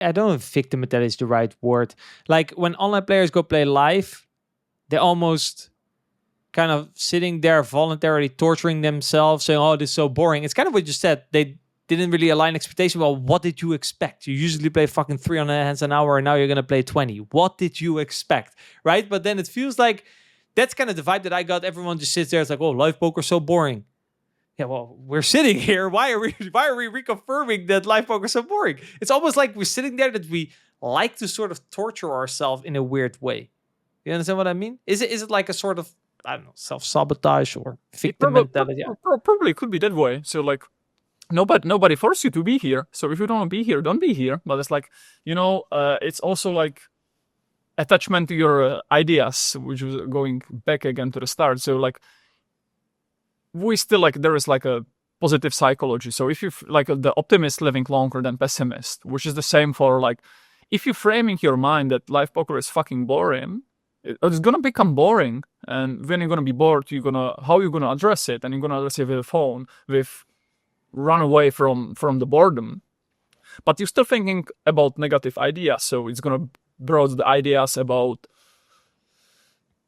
I don't know if victim mentality is the right word. Like when online players go play live, they almost kind of sitting there voluntarily torturing themselves, saying, "Oh, this is so boring." It's kind of what you said. They didn't really align expectation. Well, what did you expect? You usually play fucking 300 hands an hour, and now you're gonna play 20. What did you expect, right? But then it feels like that's kind of the vibe that I got. Everyone just sits there. It's like, "Oh, live poker so boring." Yeah, well, we're sitting here. Why are we reconfirming that live poker is so boring? It's almost like we're sitting there that we like to sort of torture ourselves in a weird way. You understand what I mean? Is it like a sort of, I don't know, self-sabotage or victim mentality? Yeah. Probably could be that way. So like nobody forced you to be here. So if you don't want to be here, don't be here. But it's like, it's also like attachment to your ideas, which was going back again to the start. So like we still like there is like a positive psychology. So if you like the optimist living longer than pessimist, which is the same for like if you're framing your mind that live poker is fucking boring, it's gonna become boring. And when you're gonna be bored, how you're gonna address it? And you're gonna address it with a phone, with run away from the boredom. But you're still thinking about negative ideas, so it's gonna broaden the ideas about,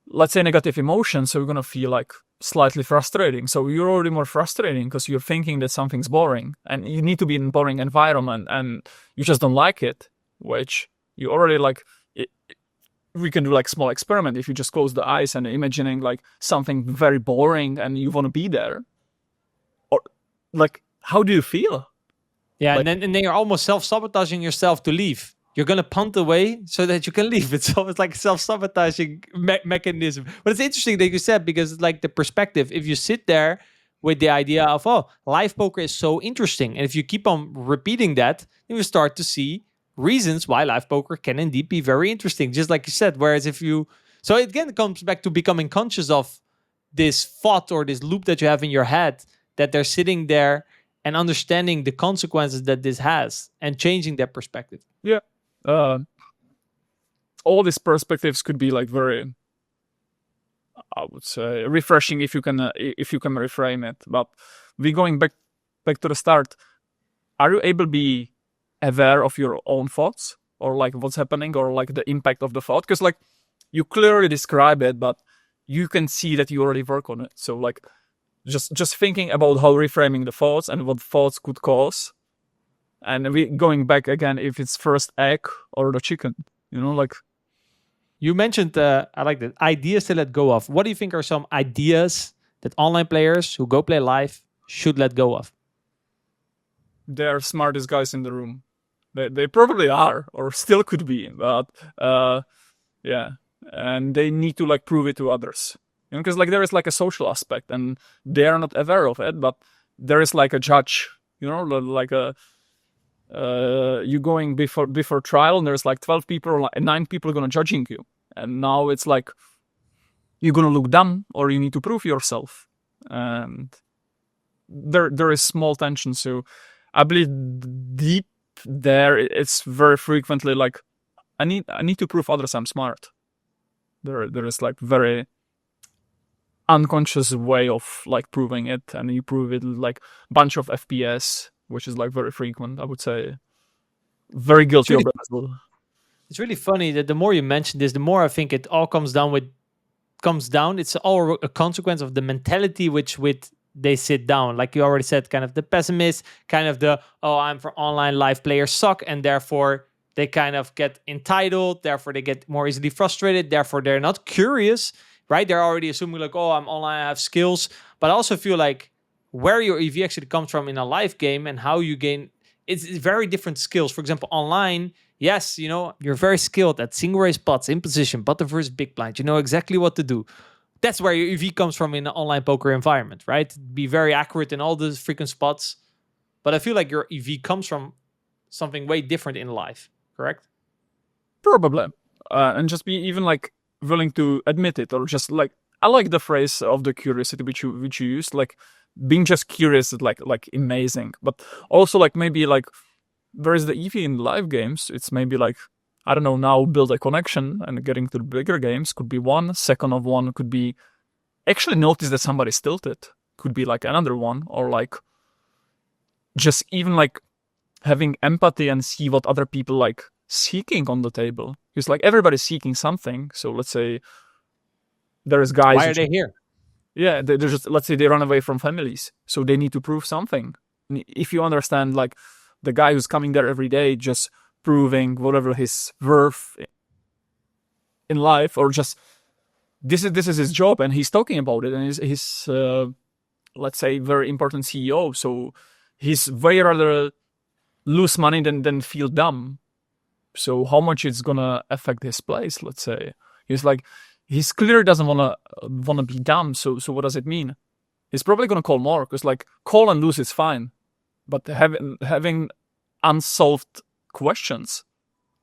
let's say, negative emotions. So you're gonna feel like slightly frustrating. So you're already more frustrating because you're thinking that something's boring, and you need to be in a boring environment, and you just don't like it. Which you already like. We can do like small experiment. If you just close the eyes and imagining like something very boring, and you want to be there, or like, how do you feel? Yeah, Like, and then you're almost self-sabotaging yourself to leave. You're gonna punt away so that you can leave. It's almost like a self-sabotaging mechanism. But it's interesting that you said, because it's like the perspective. If you sit there with the idea of, oh, live poker is so interesting, and if you keep on repeating that, then you start to see reasons why live poker can indeed be very interesting, just like you said. Whereas if you, so it again comes back to becoming conscious of this thought or this loop that you have in your head, that they're sitting there and understanding the consequences that this has and changing their perspective. yeah, all these perspectives could be like very, I would say, refreshing if you can reframe it. But we going back to the start. Are you able to be aware of your own thoughts, or like what's happening, or like the impact of the thought? Because like you clearly describe it, but you can see that you already work on it. So like just thinking about how reframing the thoughts and what thoughts could cause, and we going back again, if it's first egg or the chicken, like You mentioned, I like that, ideas to let go of. What do you think are some ideas that online players who go play live should let go of? they're smartest guys in the room. They probably are, or still could be, but yeah, and they need to like prove it to others, because like there is like a social aspect, and they are not aware of it, but there is like a judge, like a you going before trial, and there's like 12 people, or like 9 people gonna judging you, and now it's like you're gonna look dumb, or you need to prove yourself, and there is small tension. So I believe deep there, it's very frequently like I need to prove others I'm smart. There is like very unconscious way of like proving it, and you prove it like bunch of FPS, which is like very frequent. I would say very guilty of that as well. It's really funny that the more you mention this, the more I think it all comes down. It's all a consequence of the mentality which with they sit down. Like you already said, kind of the pessimist, kind of the, oh, I'm for online live players suck, and therefore they kind of get entitled, therefore they get more easily frustrated, therefore they're not curious, right? They're already assuming like, oh, I'm online, I have skills. But I also feel like where your EV actually comes from in a live game and how you gain, it's very different skills. For example, online, yes, you're very skilled at single raise pots, in position, button versus big blind. You know exactly what to do. That's where your EV comes from in an online poker environment, right? Be very accurate in all the frequent spots. But I feel like your EV comes from something way different in life, correct? Probably, and just be even like willing to admit it, or just like I like the phrase of the curiosity which you used, like being just curious is like amazing, but also like maybe like whereas the EV in live games, it's maybe like, I don't know, now build a connection, and getting to the bigger games could be one. Second of one could be actually notice that somebody's tilted. Could be like another one, or like just even like having empathy and see what other people like seeking on the table. Because like everybody's seeking something. So let's say there is guys. Why are they here? Yeah, they're just, let's say they run away from families, so they need to prove something. If you understand, like the guy who's coming there every day, just proving whatever his worth in life, or just this is his job, and he's talking about it, and he's let's say very important CEO, so he's way rather lose money than feel dumb. So how much it's gonna affect his place? Let's say he's clearly doesn't wanna be dumb. So what does it mean? He's probably gonna call more, because like call and lose is fine, but having unsolved questions,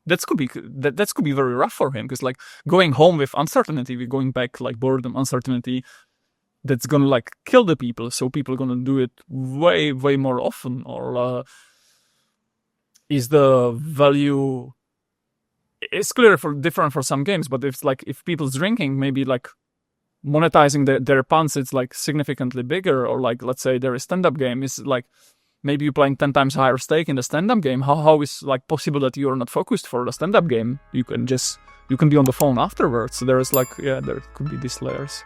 that could be very rough for him, because like going home with uncertainty, we're going back like boredom, uncertainty, that's gonna like kill the people. So people are gonna do it way more often, or is the value? It's clear for different for some games, but if people's drinking, maybe like monetizing their puns, it's like significantly bigger. Or like let's say there is stand-up game, is like maybe you're playing 10 times higher stake in the stand-up game. How is like possible that you're not focused for the stand-up game? You can be on the phone afterwards. So there is like, yeah, there could be these layers.